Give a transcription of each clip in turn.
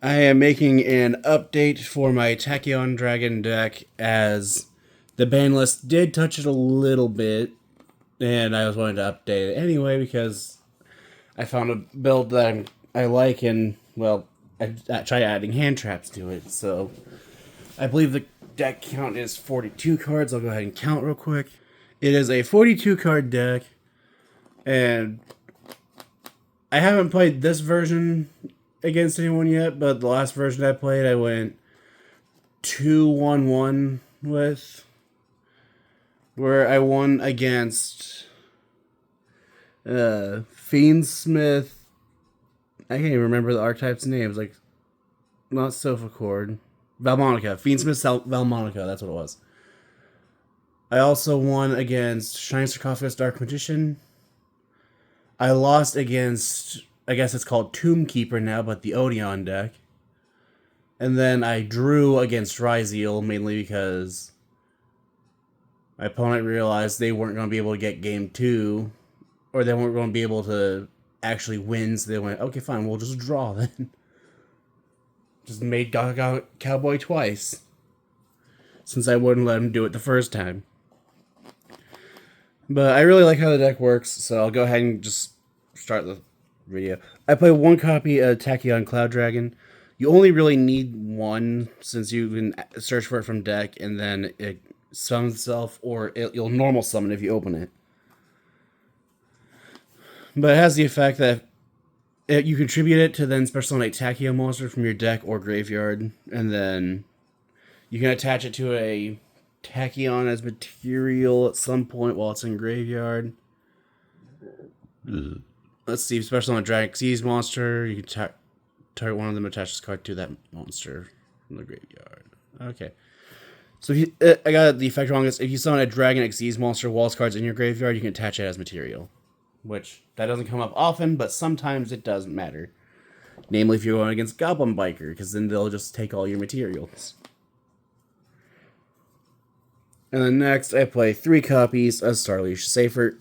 I am making an update for my Tachyon Dragon deck as the ban list did touch it a little bit, and I was wanting to update it anyway because I found a build that I like, and well, I tried adding hand traps to it. So I believe the deck count is 42 cards. I'll go ahead and count real quick. It is a 42 card deck, and I haven't played this version against anyone yet, but the last version I played, I went 2-1-1 with, where I won against Fiendsmith. I can't even remember the archetype's names. Like, not Sophoccord. Valmonica. Fiendsmith Valmonica. That's what it was. I also won against Shining Sarcophagus Dark Magician. I lost against, I guess it's called Tomb Keeper now, but the Odeon deck. And then I drew against Ryzeal, mainly because my opponent realized they weren't going to be able to get game 2, or they weren't going to be able to actually win, so they went, okay, fine, we'll just draw then. Just made Gaga Cowboy twice, since I wouldn't let him do it the first time. But I really like how the deck works, so I'll go ahead and just start the video. I play one copy of Tachyon Cloud Dragon. You only really need one, since you can search for it from deck, and then it summons itself, or you'll normal summon if you open it. But it has the effect that you contribute it to then special summon a Tachyon monster from your deck or graveyard, and then you can attach it to a Tachyon as material at some point while it's in graveyard. Let's see, special summon a Dragon Xyz monster. You can target one of them, attach this card to that monster from the graveyard. Okay. So if you, I got the effect wrong. If you summon a Dragon Xyz monster while its card's in your graveyard, you can attach it as material. Which, that doesn't come up often, but sometimes it doesn't matter. Namely if you're going against Goblin Biker, because then they'll just take all your materials. And then next, I play 3 copies of Starleash Seifert.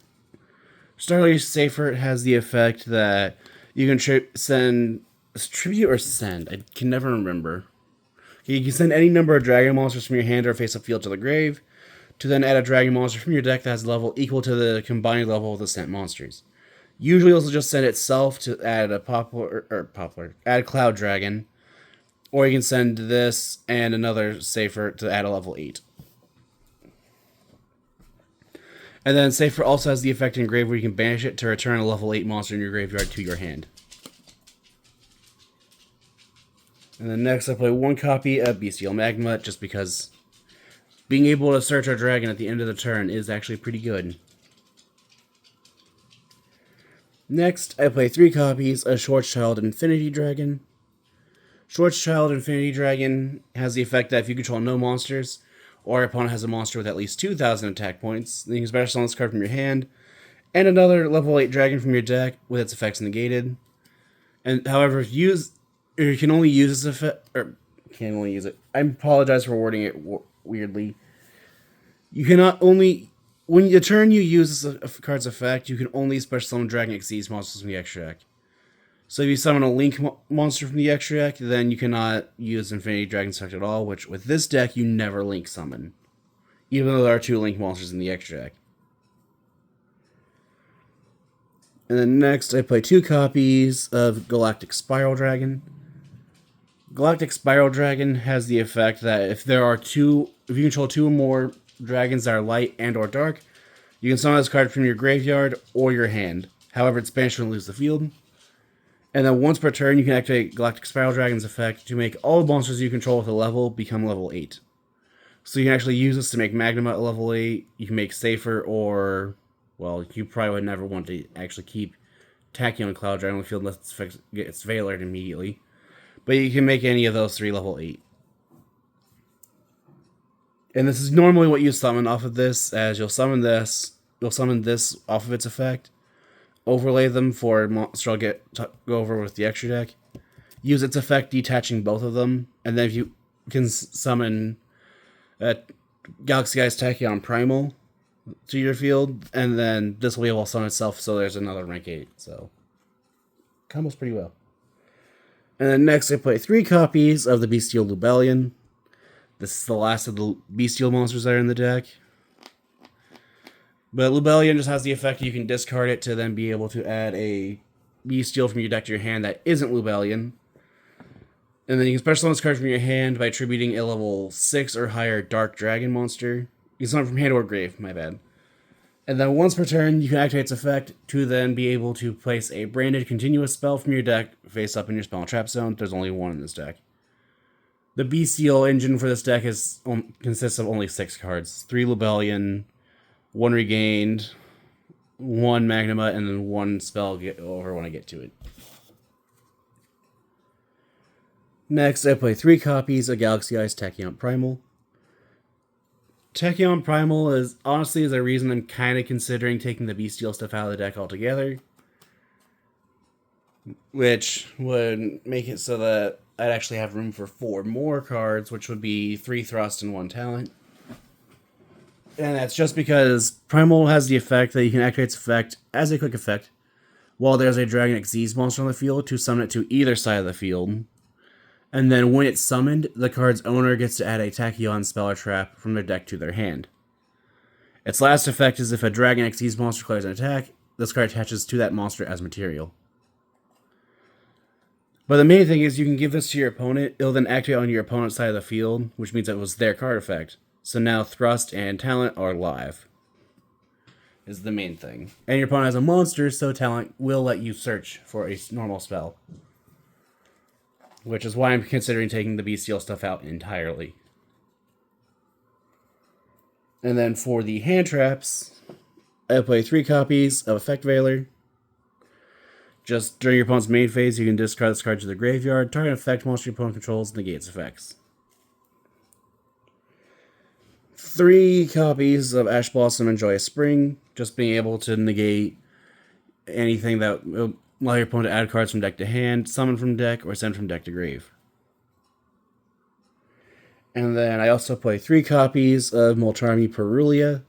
Starleash Seifert has the effect that you can send tribute or send. I can never remember. Okay, you can send any number of dragon monsters from your hand or face-up field to the grave, to then add a dragon monster from your deck that has a level equal to the combined level of the sent monsters. Usually, it'll just send itself to add a add Cloud Dragon, or you can send this and another Seifert to add a level 8. And then Seifert also has the effect in grave where you can banish it to return a level 8 monster in your graveyard to your hand. And then next I play 1 copy of Bestial Magma, just because being able to search our dragon at the end of the turn is actually pretty good. Next, I play 3 copies of Schwarzschild Infinity Dragon. Schwarzschild Infinity Dragon has the effect that if you control no monsters, or your opponent has a monster with at least 2,000 attack points, then you can special summon this card from your hand, and another level 8 dragon from your deck with its effects negated. And however, if you can only use this effect, or can't only use it. I apologize for wording it weirdly. You cannot only, when the turn you use this card's effect, you can only special summon Dragon Xyz monsters from the extra deck. So if you summon a Link monster from the extra deck, then you cannot use Infinity Dragon's effect at all, which with this deck, you never Link summon. Even though there are 2 Link monsters in the extra deck. And then next, I play 2 copies of Galactic Spiral Dragon. Galactic Spiral Dragon has the effect that if you control 2 or more dragons that are light and or dark, you can summon this card from your graveyard or your hand. However, it's banished when it leaves the field. And then once per turn, you can activate Galactic Spiral Dragon's effect to make all monsters you control with a level become level 8. So you can actually use this to make Magnum at level 8. You can make Safer, or, well, you probably would never want to actually keep Tachyon Cloud Dragon on the field unless it gets Veilered immediately. But you can make any of those 3 level 8. And this is normally what you summon off of this, as you'll summon this off of its effect, overlay them for monster I'll go over with the extra deck, use its effect detaching both of them, and then if you can summon Galaxy Eyes Tachyon Primal to your field, and then this will be able to summon itself, so there's another rank 8, so combos pretty well. And then next I play 3 copies of the Bestial Lubellion. This is the last of the Bestial monsters that are in the deck. But Lubellion just has the effect you can discard it to then be able to add a Bestial from your deck to your hand that isn't Lubellion. And then you can special summon this card from your hand by attributing a level 6 or higher Dark Dragon monster. You can summon from hand or grave, my bad. And then once per turn, you can activate its effect to then be able to place a branded continuous spell from your deck face up in your spell and trap zone. There's only one in this deck. The BCL engine for this deck consists of only 6 cards. 3 Lubellion, 1 Regained, 1 Magnuma, and then 1 spell over when I get to it. Next, I play 3 copies of Galaxy Eyes Tachyon Primal. Tachyon Primal is a reason I'm kind of considering taking the Bestial stuff out of the deck altogether. Which would make it so that I'd actually have room for 4 more cards, which would be 3 Thrust and 1 Talent. And that's just because Primal has the effect that you can activate its effect as a quick effect while there's a Dragon Xyz monster on the field to summon it to either side of the field. And then when it's summoned, the card's owner gets to add a Tachyon spell or trap from their deck to their hand. Its last effect is if a Dragon Xyz monster declares an attack, this card attaches to that monster as material. But the main thing is you can give this to your opponent, it'll then activate on your opponent's side of the field, which means it was their card effect. So now Thrust and Talent are live. Is the main thing. And your opponent has a monster, so Talent will let you search for a normal spell. Which is why I'm considering taking the Bestial stuff out entirely. And then for the hand traps, I play 3 copies of Effect Veiler. Just during your opponent's main phase, you can discard this card to the graveyard, target an effect monster your opponent controls, and negate its effects. 3 copies of Ash Blossom and Joyous Spring, just being able to negate anything that will allow your opponent to add cards from deck to hand, summon from deck, or send from deck to grave. And then I also play 3 copies of Molcharmi Perulia.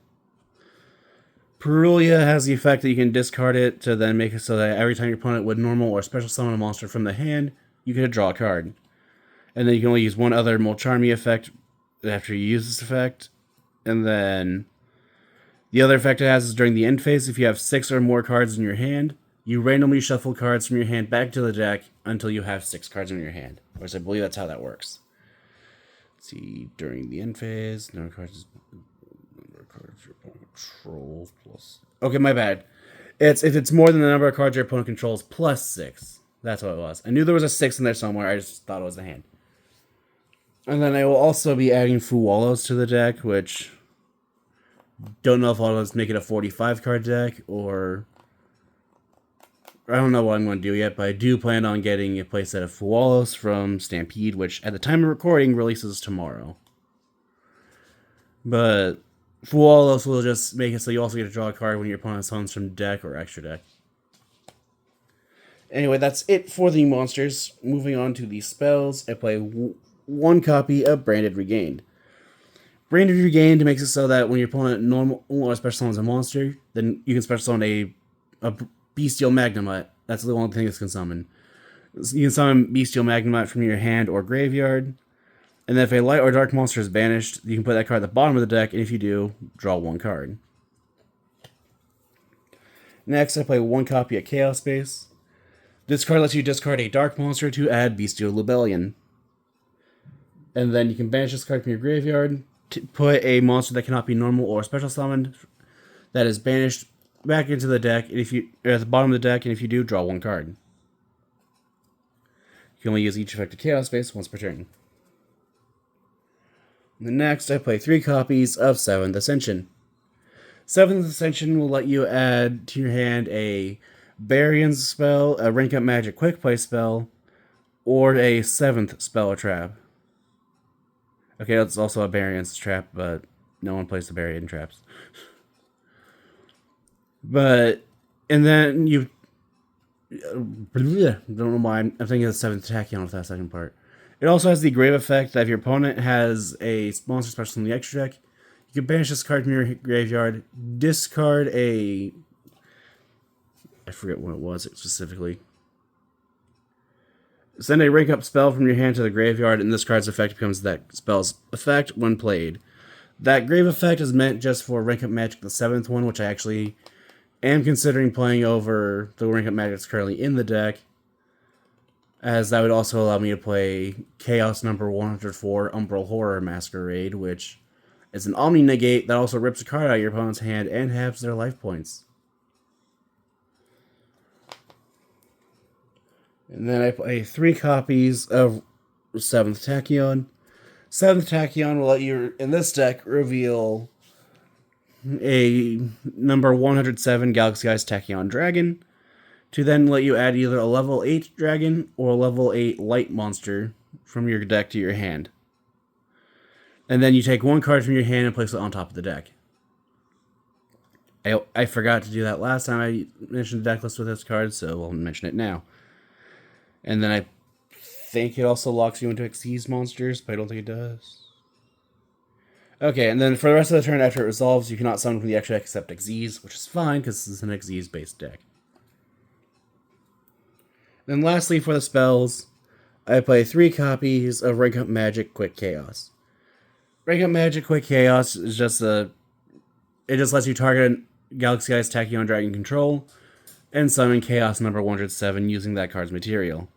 Perulia has the effect that you can discard it to then make it so that every time your opponent would normal or special summon a monster from the hand, you can draw a card. And then you can only use one other Molcharmi effect after you use this effect. And then the other effect it has is during the end phase, if you have 6 or more cards in your hand, you randomly shuffle cards from your hand back to the deck until you have 6 cards in your hand. Or I believe that's how that works. Let's see, during the end phase, number of cards your opponent controls plus. Okay, my bad. If it's more than the number of cards your opponent controls plus 6. That's what it was. I knew there was a 6 in there somewhere. I just thought it was the hand. And then I will also be adding Fuwalos to the deck, which don't know if I'll just make it a 45 card deck or I don't know what I'm going to do yet, but I do plan on getting a playset of Fuwalos from Stampede, which at the time of recording releases tomorrow. But Fuwalos will just make it so you also get to draw a card when your opponent summons from deck or extra deck. Anyway, that's it for the monsters. Moving on to the spells, I play 1 copy of Branded Regained. Branded Regained makes it so that when your opponent normal or special summons a monster, then you can special summon a Bestial Magnemite. That's the only thing this can summon. You can summon Bestial Magnemite from your hand or graveyard. And then if a light or dark monster is banished, you can put that card at the bottom of the deck, and if you do, draw 1 card. Next, I play 1 copy of Chaos Space. This card lets you discard a dark monster to add Bestial Lubellion. And then you can banish this card from your graveyard, to put a monster that cannot be normal or special summoned that is banished back into the deck, and if you or at the bottom of the deck, and if you do, draw 1 card. You can only use each effect of Chaos Space once per turn. And then next, I play 3 copies of 7th Ascension. 7th Ascension will let you add to your hand a Barion's spell, a Rank Up Magic Quick Play spell, or a 7th spell or trap. Okay, it's also a Barion's trap, but no one plays the Barian traps. But, and then you, don't know why I'm thinking of the 7th Tachyon with that second part. It also has the grave effect that if your opponent has a monster special from the extra deck, you can banish this card from your graveyard, discard a, I forget what it was specifically. Send a rank up spell from your hand to the graveyard, and this card's effect becomes that spell's effect when played. That grave effect is meant just for rank up magic, the 7th one, which I actually am considering playing over the rank up magic that's currently in the deck, as that would also allow me to play Chaos number 104, Umbral Horror Masquerade, which is an Omni Negate that also rips a card out of your opponent's hand and halves their life points. And then I play 3 copies of 7th Tachyon. 7th Tachyon will let you, in this deck, reveal a number 107 Galaxy Eyes Tachyon Dragon, to then let you add either a level 8 dragon or a level 8 light monster from your deck to your hand. And then you take 1 card from your hand and place it on top of the deck. I forgot to do that last time I mentioned the deck list with this card, so I'll mention it now. And then I think it also locks you into Xyz monsters, but I don't think it does. Okay, and then for the rest of the turn after it resolves, you cannot summon from the extra deck except Xyz, which is fine because this is an Xyz-based deck. Then lastly, for the spells, I play 3 copies of Rank Up Magic Quick Chaos. Rank Up Magic Quick Chaos is just it just lets you target Galaxy Eyes Tachyon Dragon control and summon Chaos number 107 using that card's material.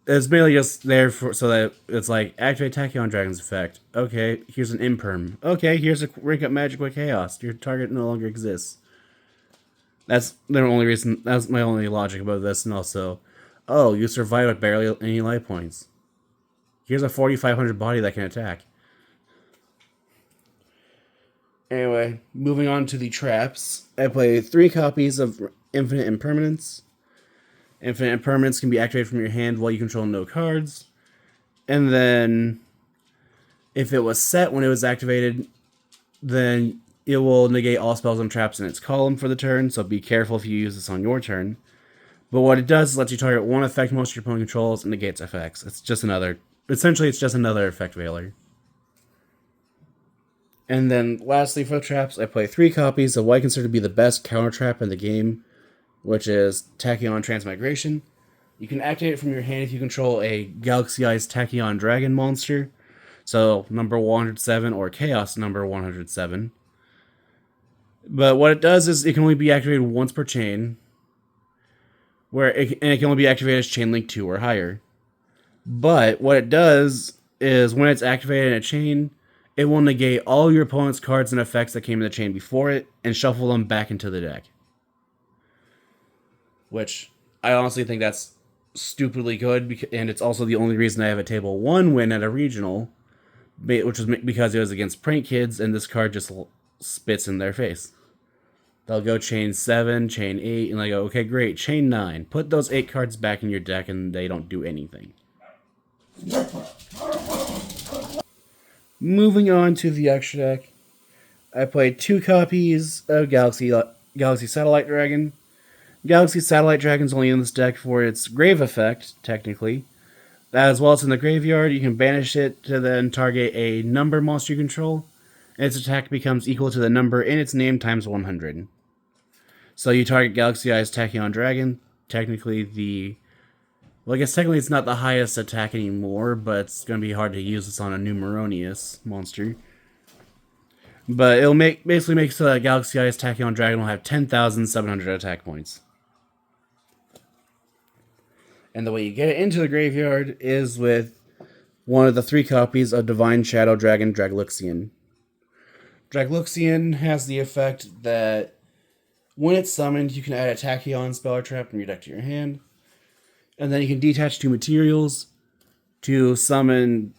It's mainly just there so that it's like, activate Tachyon Dragon's effect. Okay, here's an imperm. Okay, here's a Rank Up Magic Quick Chaos. Your target no longer exists. That's the only reason. That's my only logic about this, and also, oh, you survive with barely any life points. Here's a 4,500 body that can attack. Anyway, moving on to the traps. I play 3 copies of Infinite Impermanence. Infinite Impermanence can be activated from your hand while you control no cards. And then, if it was set when it was activated, then it will negate all spells and traps in its column for the turn, so be careful if you use this on your turn. But what it does is lets you target 1 effect most of your opponent controls and negates effects. It's just another effect veiler. And then lastly for the traps, I play 3 copies of what I consider to be the best counter trap in the game, which is Tachyon Transmigration. You can activate it from your hand if you control a Galaxy Eyes Tachyon Dragon monster, so number 107 or Chaos number 107. But what it does is it can only be activated once per chain, and it can only be activated as chain link 2 or higher. But what it does is when it's activated in a chain, it will negate all your opponent's cards and effects that came in the chain before it and shuffle them back into the deck. Which I honestly think that's stupidly good, and it's also the only reason I have a table 1 win at a regional, which was because it was against Prank Kids, and this card just spits in their face. They'll go chain 7, chain 8, and they go, okay, great, chain 9. Put those 8 cards back in your deck, and they don't do anything. Moving on to the extra deck, I played 2 copies of Galaxy Satellite Dragon. Galaxy Satellite Dragon's only in this deck for its grave effect, technically. As well as in the graveyard, you can banish it to then target a number monster you control, and its attack becomes equal to the number in its name times 100. So you target Galaxy Eyes Tachyon Dragon, technically well, I guess technically it's not the highest attack anymore, but it's going to be hard to use this on a Numeronius monster. But it'll basically make so that Galaxy Eyes Tachyon Dragon will have 10,700 attack points. And the way you get it into the graveyard is with one of the 3 copies of Divine Shadow Dragon Dragluxian. Dragluxian has the effect that when it's summoned, you can add a Tachyon spell or trap from your deck to your hand. And then you can detach 2 materials to summon.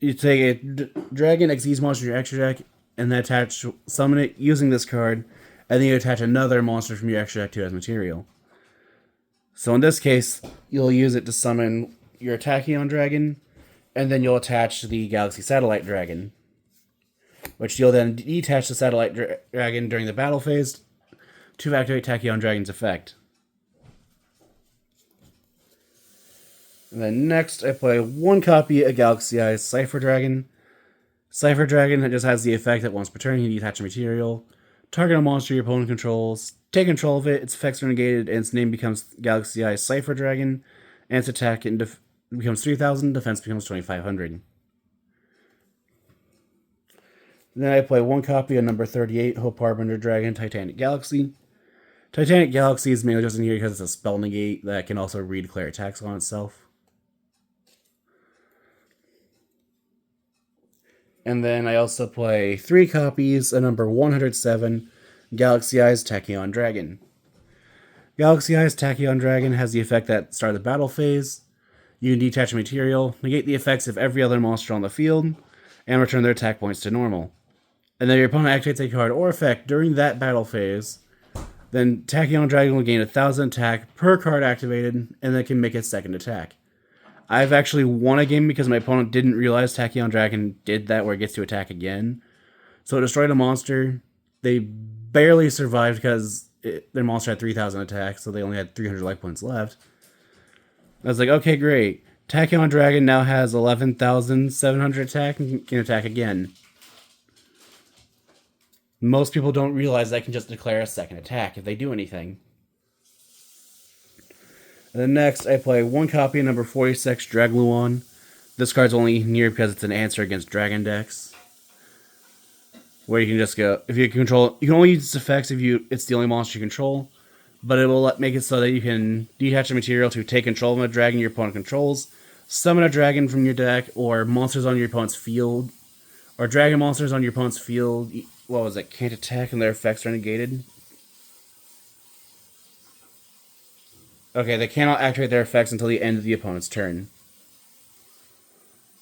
You take a Dragon Xyz monster to your extra deck, and then summon it using this card, and then you attach another monster from your extra deck to it as material. So in this case, you'll use it to summon your Tachyon Dragon, and then you'll attach the Galaxy Satellite Dragon, which you'll then detach the Satellite Dragon during the battle phase to activate Tachyon Dragon's effect. And then next, I play 1 copy of Galaxy Eyes Cypher Dragon. Cypher Dragon just has the effect that once per turn you detach a material Target a monster your opponent controls. Take control of it. Its effects are negated, and its name becomes Galaxy Eye Cipher Dragon. And its attack becomes 3,000. Defense becomes 2,500. Then I play one copy of number 38, Hope Harbinger Dragon, Titanic Galaxy. Titanic Galaxy is mainly just in here because it's a spell negate that can also redeclare attacks on itself. And then I also play 3 copies of number 107, Galaxy Eyes Tachyon Dragon. Galaxy Eyes Tachyon Dragon has the effect that start the battle phase. You can detach a material, negate the effects of every other monster on the field, and return their attack points to normal. And then your opponent activates a card or effect during that battle phase. Then Tachyon Dragon will gain 1,000 attack per card activated, and then can make its second attack. I've actually won a game because my opponent didn't realize Tachyon Dragon did that where it gets to attack again. So it destroyed a monster. They barely survived because their monster had 3,000 attack, so they only had 300 life points left. I was like, okay, great. Tachyon Dragon now has 11,700 attack and can attack again. Most people don't realize they can just declare a second attack if they do anything. And then next, I play one copy of number 46, Dragluon. This card's only here because it's an answer against Dragon decks. Where you can just go, if you control, you can only use its effects if it's the only monster you control. But it will make it so that you can detach a material to take control of a dragon your opponent controls, summon a dragon from your deck, or monsters on your opponent's field, or dragon monsters on your opponent's field. What was it? Can't attack and their effects are negated. Okay, they cannot activate their effects until the end of the opponent's turn.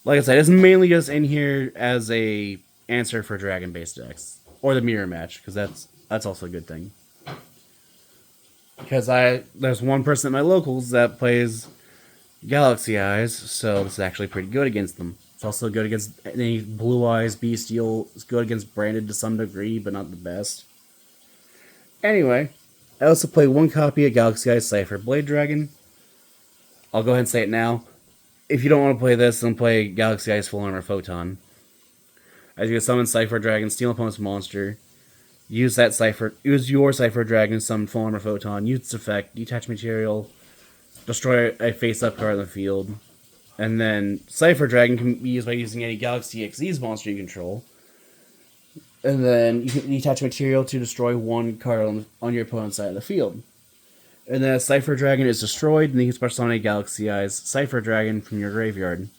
Like I said, it's mainly just in here as a answer for dragon-based decks, or the mirror match, because that's also a good thing. Because there's one person at my locals that plays Galaxy Eyes, so this is actually pretty good against them. It's also good against any Blue Eyes, Bestial. It's good against Branded to some degree, but not the best. Anyway, I also play one copy of Galaxy Eyes Cipher Blade Dragon. I'll go ahead and say it now. If you don't want to play this, then play Galaxy Eyes Full Armor Photon. As you can summon Cipher Dragon, steal an opponent's monster. Use your Cipher Dragon, summon Full Armor Photon, use its effect, detach material, destroy a face-up card in the field. And then Cipher Dragon can be used by using any Galaxy XYZ monster you control. And then you can detach material to destroy one card on your opponent's side of the field. And then Cipher Dragon is destroyed, and then you can special summon a Galaxy Eyes Cipher Dragon from your graveyard.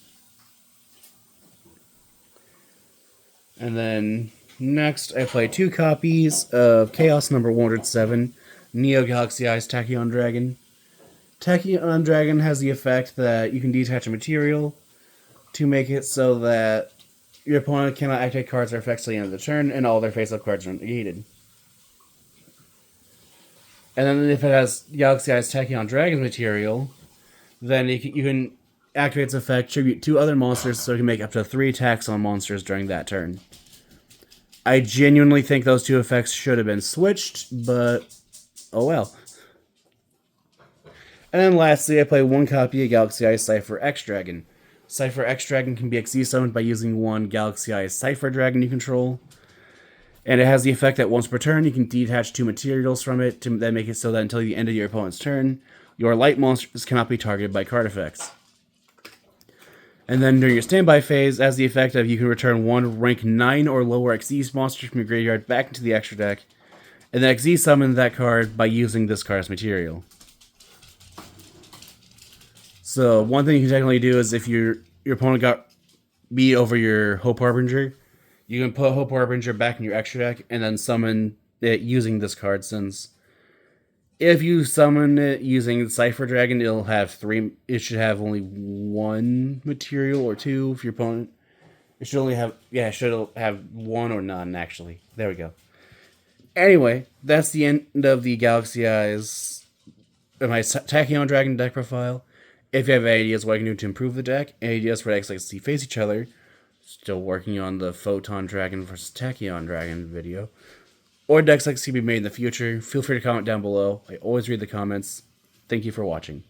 And then next, I play 2 copies of Chaos number 107, Neo Galaxy Eyes Tachyon Dragon. Tachyon Dragon has the effect that you can detach a material to make it so that your opponent cannot activate cards or effects till the end of the turn, and all their face-up cards are negated. And then if it has Galaxy Eyes Tachyon Dragon material, then you can activate its effect, tribute 2 other monsters, so it can make up to 3 attacks on monsters during that turn. I genuinely think those 2 effects should have been switched, but oh well. And then lastly, I play 1 copy of Galaxy Eyes Cipher X Dragon. Cipher X Dragon can be XZ summoned by using 1 Galaxy Eyes Cipher Dragon you control. And it has the effect that once per turn, you can detach 2 materials from it to then make it so that until the end of your opponent's turn, your light monsters cannot be targeted by card effects. And then during your standby phase, it has the effect of you can return 1 rank 9 or lower XZ monster from your graveyard back into the extra deck, and then XZ summon that card by using this card's material. So one thing you can technically do is if your opponent got beat over your Hope Harbinger, you can put Hope Harbinger back in your extra deck and then summon it using this card, since if you summon it using Cipher Dragon, it'll have 3. It should have only 1 material or 2 if your opponent. It should only have, it should have 1 or none, actually. There we go. Anyway, that's the end of the Galaxy Eyes, my Tachyon Dragon deck profile. If you have any ideas what I can do to improve the deck, any ideas for decks like to face each other, still working on the Photon Dragon versus Tachyon Dragon video, or decks like to be made in the future, feel free to comment down below. I always read the comments. Thank you for watching.